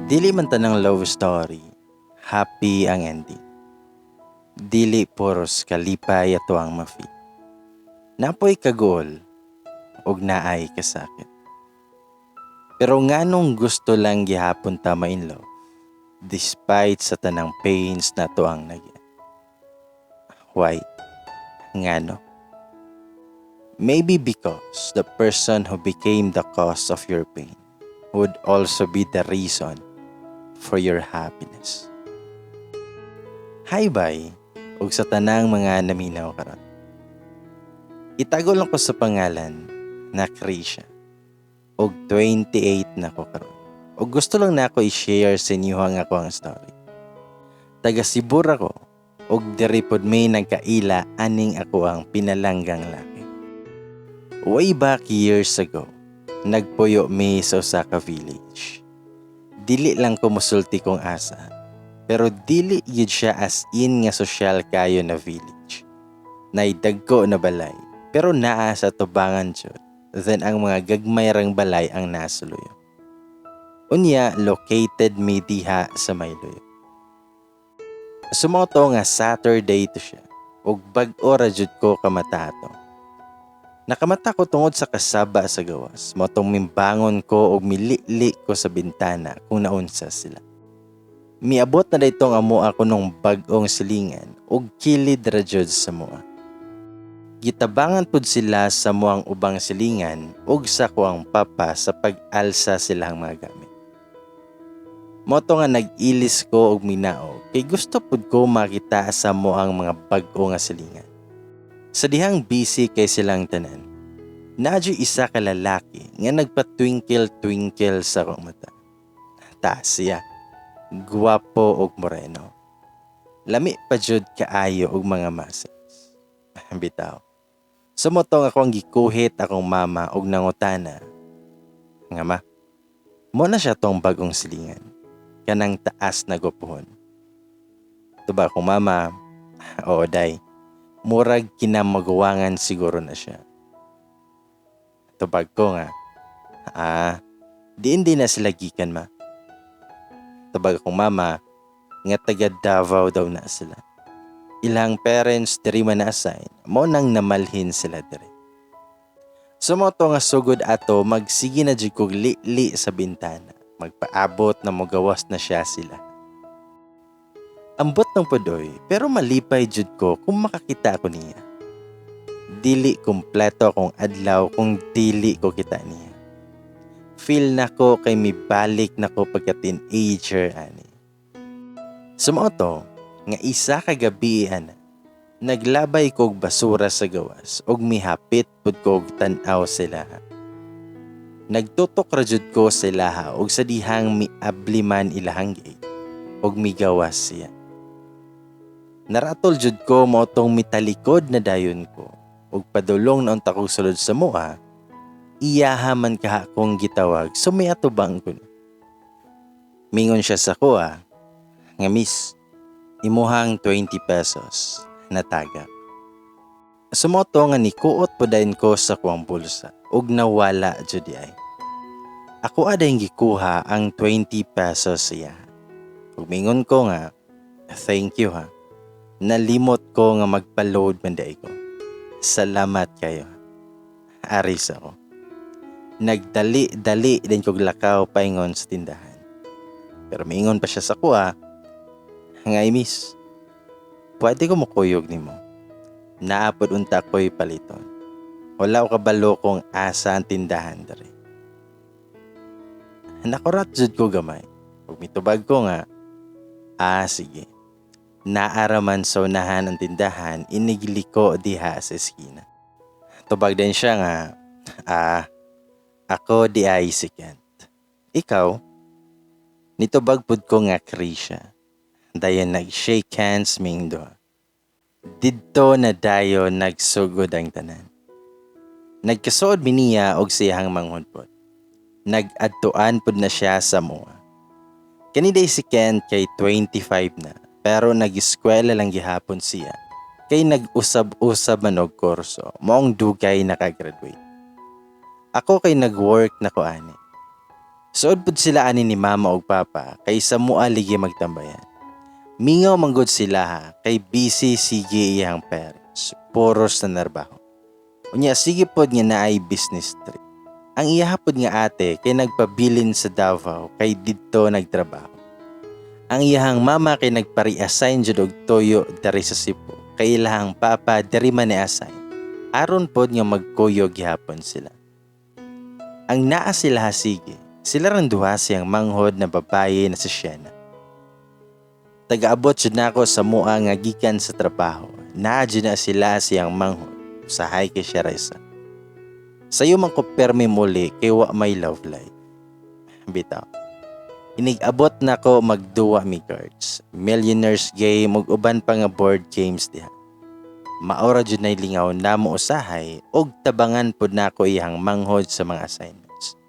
Dili man tanang love story, happy ang ending. Dili puros kalipay ato ang mafi. Napoy kagol, og naay kasakit. Pero nganong gusto lang gihapon ta ma in love, despite sa tanang pains na to ang nagyan. Why? Ngano? Maybe because the person who became the cause of your pain would also be the reason for your happiness. Hi bye, ug sa tanang mga naminaw karon. Itago lang ko sa pangalan na Krisha. Og 28 na ko karon. Og gusto lang na ako i-share sa inyo ang ako ang story. Taga Sibur ako, og diri pod may nagkaila aning ako ang pinalanggang laki. Way back years ago, nagpuyo mi sa usa ka village. Dili lang ko musulti kong asa, pero dili yun siya as in nga sosyal kayo na village. Naidagko na balay, pero naa sa tubangan jud. Then ang mga gagmay rang balay ang nasuluyo. Unya, located mi diha sa Mayloyo. Sumoto nga Saturday to siya, ug bag-o ra jud ko kamatato. Nakamata ko tungod sa kasaba sa gawas. Motong mimbangon ko og milili ko sa bintana kung naunsa sila. Miabot na daytong amo ako nung bag-ong silingan og kilid ra jud sa mua. Gitabangan pud sila sa muang ubang silingan ug sa kuang papa sa pag-alsa silang mga gamit. Moto nga nag-ilis ko og minaog kay gusto pud ko makita sa muang mga bag-o nga silingan. Sa dihang busy kay silang tanan, nadyo isa ka lalaki nga nagpa-twinkle-twinkle sa akong mata. Taas siya, guwapo og moreno. Lami pa jud kaayo og mga muscles. Bitaw. Sumotong ako ang gikuhit akong mama og nangutana. Nga ma, mo na siya tong bagong silingan. Kanang taas na gupuhon. Tuba akong mama, oo day. Murag kinamagawangan siguro na siya. Tubag ko nga, diin na sila gikan ma. Tubag akong mama, nga taga Davao daw na sila. Ilang parents diri man na-assign, mo nang namalhin sila diri. Sumoto nga sugod ato, magsige na jud kog li sa bintana. Magpaabot na mogawas na siya sila. Ambot ng podoy, pero malipay jud ko kung makakita ko niya. Dili kumpleto akong adlaw kung dili ko kita niya. Feel na ko kay mibalik na ko pagka teenager ani. Sumoto, nga isa ka gabi ana, naglabay kog basura sa gawas og mihapit pud kog tan-aw sila. Nagtutok ra jud ko sila og sa dihang miabliman ilahang gate og migawas siya. Naratol jud ko motong mitalikod na dayon ko ug padulong na unta kog sulod sa mua. Iyaha man kaha kong gitawag so may atubang ko. Mingon siya sa kuha, nga miss, imuhang 20 pesos na taga. Sumoto nga nikuot po dayon ko sa kuwang bulsa ug nawala jud ay. Ako aday gikuha ang 20 pesos siya. Ug mingon ko nga, thank you ha. Nalimot ko nga magpa-load manday ko. Salamat kayo. Aris ako. Nagdali-dali din kog lakaw paingon sa tindahan. Pero mingon pa siya sa kuha, ngay miss, pwede ko mukuyog nimo. Naapod unta ko'y paliton. Wala ko kabalo kong asa ang tindahan dari. Nakurat jud ko gamay. Pag mitubag ko nga, sige. Naaraman sa unahan ang tindahan, inigiliko diha sa eskina. Tubag din siya nga, ako di ay si Kent. Ikaw? Nitubag pud ko nga Krisha. Dayon nag-shake hands ming doha. Didto na dayon nagsugod ang tanan. Nagkasuod miniya og siyang manghudpot. Nag-adtuan pud na siya sa mua. Kaniday si Kent kay 25 na. Pero nag-eskwela lang gihapon siya. Kay nag-usab-usab man og kurso. Moong dugay nakagraduate. Ako kay nag-work na ko ani. Suod pud sila ani ni mama ug papa kay sa mua ligi magtambayan. Mingaw manggod sila ha kay busy sige iyang parents. Puros na narbaho. Unya sige pod nga naay business trip. Ang iyahapod nga ate kay nagpabilin sa Davao kay didto nagtrabaho. Ang iyahang mama kay nagpari-assign jud og toyo dari sa Cebu kay ilahang papa diri man ni-assign. Aron pod nga magkuyog gihapon sila. Ang naa sila sige, sila ran duha siyang manghod na babaye na si Shena. Tagaabot jud nako sa mua nga gikan sa trabaho. Naa jud na sila siyang manghod sa hay kay Sharesa. Sayo man ko permi muli kay wa may love life. Bitaw. Inig-abot nako magduwa mi cards, Millionaires Game ug uban pa nga board games diha. Maora jud nay lingaw namo usahay og tabangan pud nako iyang manghod sa mga assignments.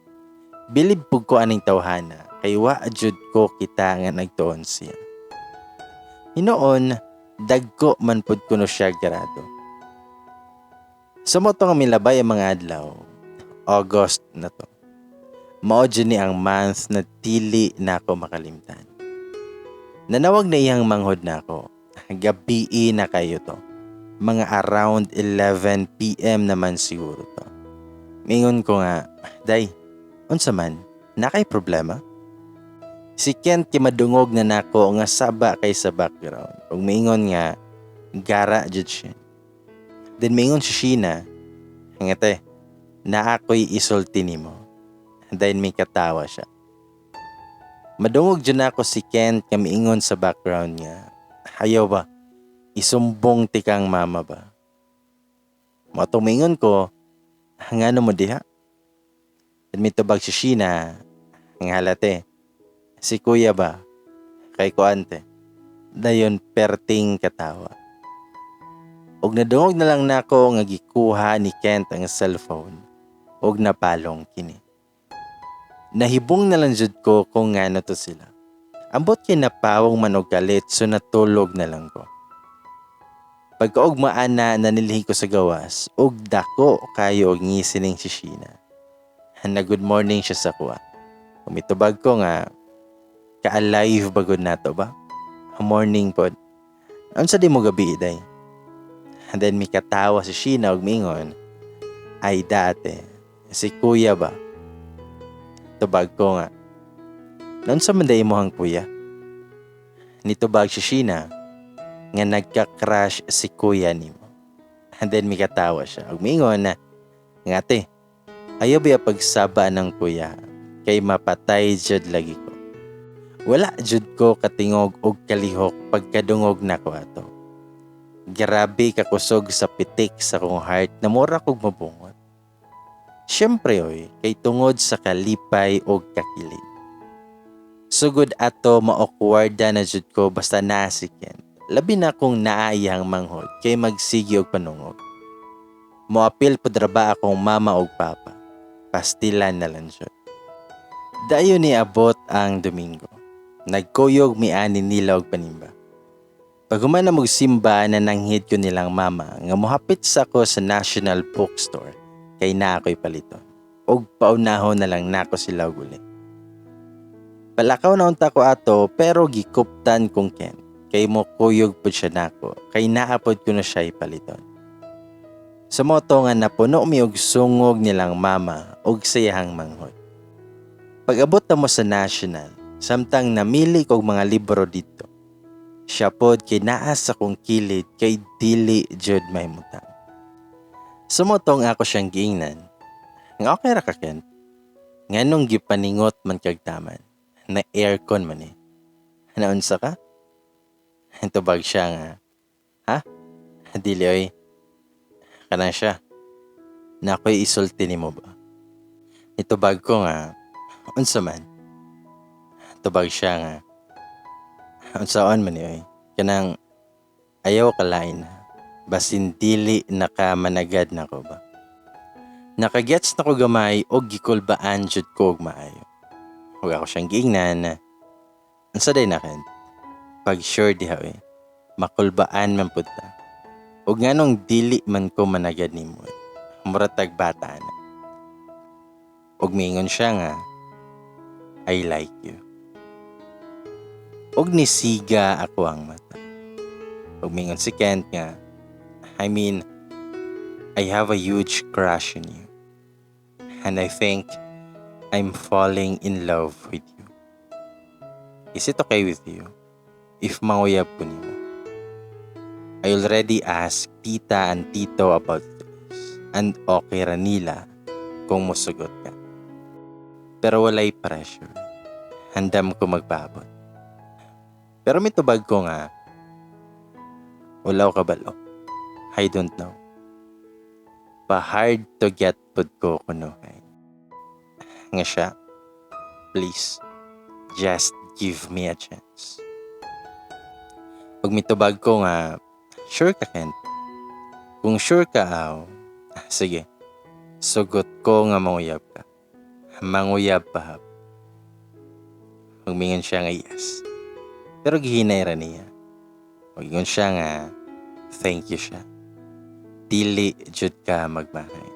Bilib pug ko aning tawhana kay wa jud ko kita nga nagtuon siya. Hinoon dagko man pud kuno siya grado. Sa moto nga milabay ang mga adlaw, August na to. Mao jud ni ang month na dili nako makalimtan. Nanawag na iyang manghod nako. Gabi na kayo to. Mga around 11 PM naman siguro to. Mingon ko nga, day, unsa man, nakay problema? Si Kent kay madungog na nako nga saba kay sa background. Ug mingon nga, gara jud siya. Then mingon si Sheena, ngate, na ako'y isulti nimo. Then may katawa siya. Madungog jud nako si Kent nga miingon sa background niya, ayaw ba? Isumbong ti kang mama ba? Matumingon ko, ngano mo diha? At may tubag si Sheena, ang halate, si kuya ba? Kay ko ante. Dayon perting katawa. Og nadungog na lang nako nga gikuha ni Kent ang cellphone. Og napalong kini. Nahibong na lang jud ko kung ngano to sila. Ambot kay napawong man og galit so natulog na lang ko. Pagkaugmaan na nanilhi ko sa gawas, og dako kayo og ngisining si Sheena. Na good morning siya sa kuha. Umitubag ko nga, ka-alive ba good na to ba? Morning pod. Unsa di mo gabi day? And then may katawa si Sheena og mingon, ay dati, si kuya ba? Tubag ko nga, unsa man day mo hang kuya? Nitubag si Sheena, nga nagka-crush si kuya nimo. And then may katawa siya. Ug mingon na, ngate, ayaw ba pagsaba ng kuya kay mapatay jud lagi ko. Wala jud ko katingog og kalihok pagkadungog nako ato. Grabe kakusog sa pitik sa kong heart na mura kog mabungot. Syempre oy, kay tungod sa kalipay og kakilig. Sugod ato maokwarda na jud ko basta nasiken. Labi na kong naayang manghod kay magsigi og panungog. Moapil pud ra ba akong mama og papa. Pastilan na lang jud. Dayon ni abot ang Domingo. Nagkuyog miani nila og panimba. Paghuman na magsimba na nanghid ko nilang mama nga mohapit sa ako sa National Bookstore kay na ako'y paliton. Og paunahon na lang nako sila og uli. Palakaw na unta ko ato pero gikuptan kong Ken. Kay mo kuyog po siya nako, kay naapod ko na siya ipaliton. Sa moto nga napuno mi og sungog nilang mama og sayahang manghod. Pag-abot na mo sa National, samtang namili kog mga libro dito, siya pod kay naa sa kong kilid kay dili jud may mutang. Sa moto nga ako siyang giingnan, nga okay ra ka Ken? Nganong gipaningot man kag taman, na aircon man eh. Naunsa ka? Tubag siya nga, ha? Dili oy. Kana siya. Na ako'y isulti nimo ba? Itubag ko nga, unsa man? Tubag siya nga, unsaon man oy. Kanang ayaw kalain na. Basin dili nakamanagad na ko ba? Nakagets na ko gamay o gikulbaan jud ko og maayo. Huwag ako siyang giingnan. Unsa day na Ken? Pag sure diha oy, makulbaan man pud ta. Ug nganong dili man ko managad nimo. Muratag bata na. Ug mingon siya nga, I like you. Og nisiga ako ang mata. Og mingon si Kent nga, I have a huge crush on you. And I think I'm falling in love with you. Is it okay with you if manguyab ko nimo? I already asked tita and tito about this. And okay ra nila kung musugot ka. Pero walay pressure. Handam ko magpabot. Pero mitubag ko nga, ulaw ka balo. I don't know. Pa-hard to get pud ko kuno kay. Nga siya, please, just give me a chance. Pag mitubag ko nga, sure ka Kent? Kung sure ka sige, sugot ko nga manguyab ka. Manguyab pa. Magmingon siya nga yes. Pero gihinay ra niya. Magmingon siya nga, thank you siya. Dili jud ka magmahay.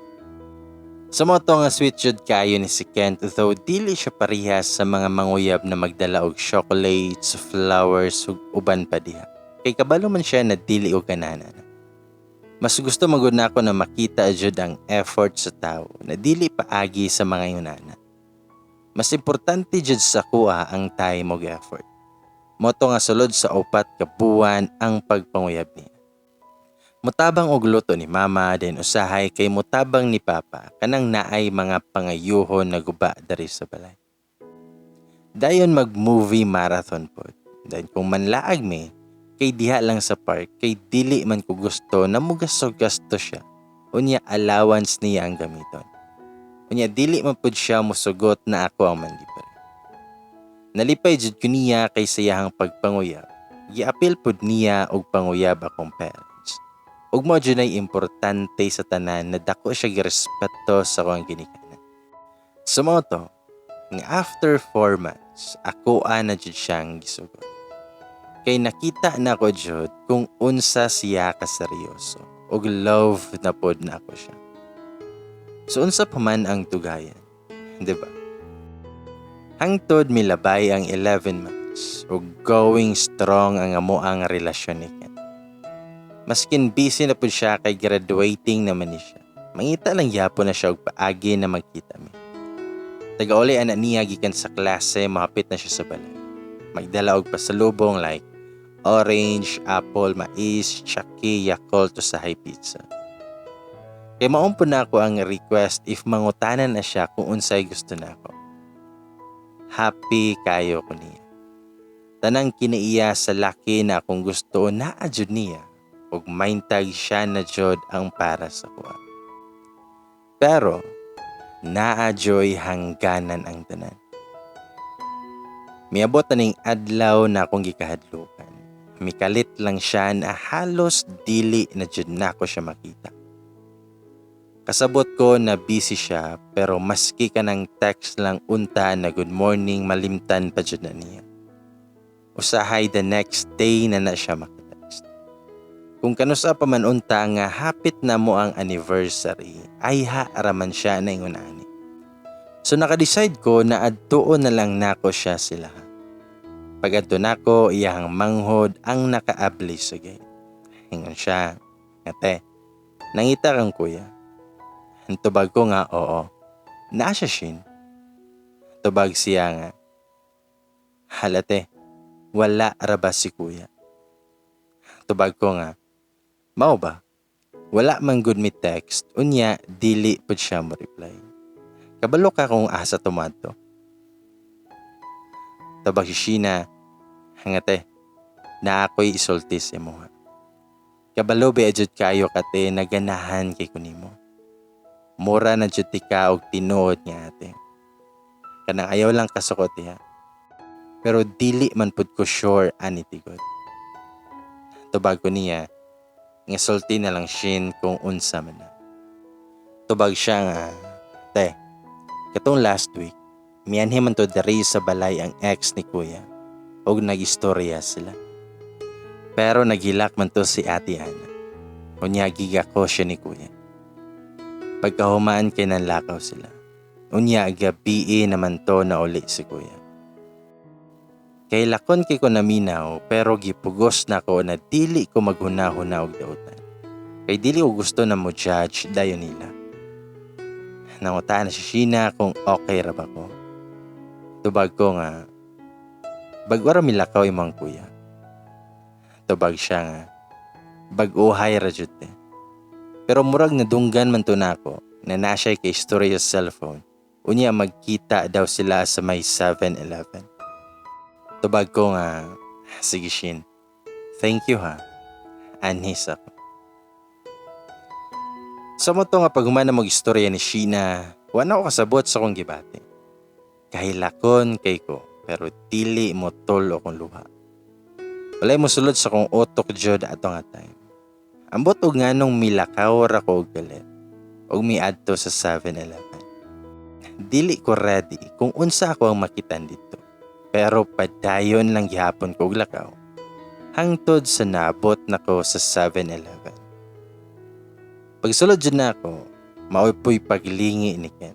Sa moto nga sweet jud kayo ni si Kent, though dili siya parehas sa mga manguyab na magdala og chocolates, flowers ug uban pa diha. Kay kabalo man siya na dili og kanana. Mas gusto magud nako na makita jud ang effort sa tao na dili paagi sa mga yunana. Mas importante jud sa kuha ang time ug effort. Moto nga sulod sa 4 ka buwan ang pagpanguyab niya. Mutabang og luto ni mama, then usahay kay mutabang ni papa kanang naay mga pangayuhon na guba dari sa balay. Dayon mag-movie marathon pod. Then kung manlaag mi, kay diha lang sa park, kay dili man ko gusto na mugasog-gasto siya. Unya allowance niya ang gamiton. Unya dili man pod siya musugot na ako ang manlibre. Nalipay jud ko niya kay sayahang pagpanguyab. Giapil pod niya og panguyab akong parents. Ug mo dyan ay importante sa tanan na dako siya girespeto sa kong ginikanan. Sumoto, nga after 4 months, ako na dyan siyang gisugot. Kay nakita na ko dyan kung unsa siya kaseryoso. Ug love na pod na ako siya. So unsa pa man ang tugayan, diba? Hangtod milabay ang 11 months ug going strong ang amoang relasyon ni Ken. Maskin busy na po siya kay graduating naman ni siya. Mangita lang yapon na siya og paagi na magkita mi. Taga-uli anak niya gikan sa klase, mahapit na siya sa balay. Magdala og pasalubong like orange, apple, mais, tsaki, Yakult to sa high pizza. Kay maumpo na ako ang request if mangutanan na siya kung unsay gusto na ako. Happy kayo ko niya. Tanang kinaiya sa laki na akong gusto na adjud niya. Ug maintag siya na jud ang para sa kuha. Pero, naa-joy hangganan ang tanan. Miabot ning adlaw na akong gikahadlukan. Mikalit lang siya na halos dili na jud nako siya makita. Kasabot ko na busy siya pero maski ka ng text lang unta na good morning malimtan pa jud na niya. Usahay the next day na siya makita. Kung kanusa pa man unta nga hapit na mo ang anniversary, ay raman siya na ingon ani. So naka-decide ko na adtuon na lang nako siya sila. Pag adto nako, iyang manghod ang nakaabli sa gate. Ingon siya, "Ate, nangita kang kuya." Tubag ko nga, "Oo." Naa siya shin. Tubag siya nga, "Halate, wala ra ba si kuya?" Tubag ko nga, "Mao ba? Wala man good mi text, unya dili pud siya mo reply. Kabalo ka kung asa tumadto." Tabag si Sheena, "Hangate, na ako'y isulti sa imo. Kabalo ba adjud kayo kate naganahan kay kunimo. Mura na jud ka og tinuod nga ate. Kanang ayaw lang kasukot ha. Pero dili man pud ko sure ani tigod." Tubag ko niya, nga sulti na lang shin kung unsa man na. Tubag siya nga, "Te, katong last week, mianhi man to dari sa balay ang ex ni kuya. Og nag-istorya sila. Pero naghilak man to si Ate Ana. Unya giga ko siya ni kuya. Pagkahumaan kay nanlakaw sila. Unya gabi naman to na uli si kuya. Kay lakon kay ko naminaw pero gipugos na ko na dili ko maghuna-huna og dautan. Kay dili ko gusto na mo judge dayon nila. Nangutaan na si Sheena kung okay ra ba ko. Tubag ko nga, bagwara milakaw imong kuya. Tubag siya nga, bag-uhay ra jud te. Pero murag nadunggan man to nako na nasay kay istorya sa cellphone. Unya magkita daw sila sa may 7-Eleven. Tubag ko nga, sige Shin, thank you ha. Anis ako. Sa mo to nga paghuman na mag-istorya ni Sheena, wala ako kasabot sa kong gibati. Kahilakon kay ko, pero dili mo tolo kong luha. Walay mo sulod sa kong utok jud ato nga time. Ambot og nganong milakaw ra ko og galit, og miadto sa 7-Eleven. Dili ko ready kung unsa ako ang makitan dito. Pero padayon lang gihapon ko og lakaw. Hangtod sa naabot nako sa 7-Eleven. Pagsulod jud nako, maoy po'y paglingi ni Ken.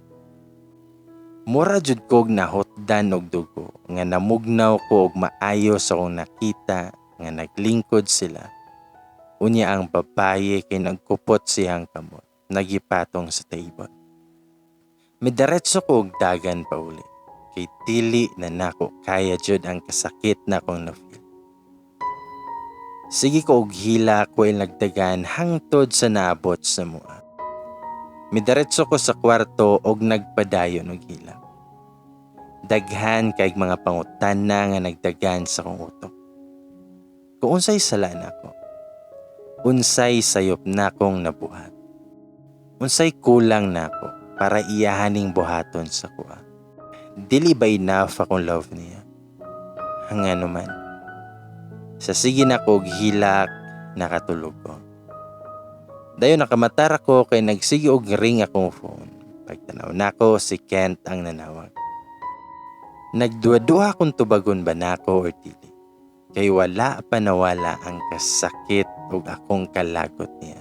Mura jud kog nahotdan og dugo nga namugnaw ko og maayo sa akong nakita nga naglingkod sila. Unya ang babaye kay nagkupot siyang kamot, nagipatong sa table. Midaretso ko og dagan pa uli, kay dili na nako kaya jud ang kasakit na kong na-feel. Sige ko og hila ko ay nagdagan hangtod sa naabot sa mua. Midaretso ko sa kwarto og nagpadayon og hila. Daghan kay mga pangutana nga nagdagan sa kong utok. Kung unsay sala nako, unsay sayop nakong nabuhat, unsay kulang nako para iyahaning buhaton sa kuha. Dili ba enough akong love niya? Hangano man. Sa sige na ko hilak, nakatulog ko. Dayon nakamatar ako kay nagsige og ring akong phone. Pagtanaw nako si Kent ang nanawag. Nagduwa-duwa kung tubagon ba nako or dili. Kay wala pa nawala ang kasakit ug akong kalagot niya.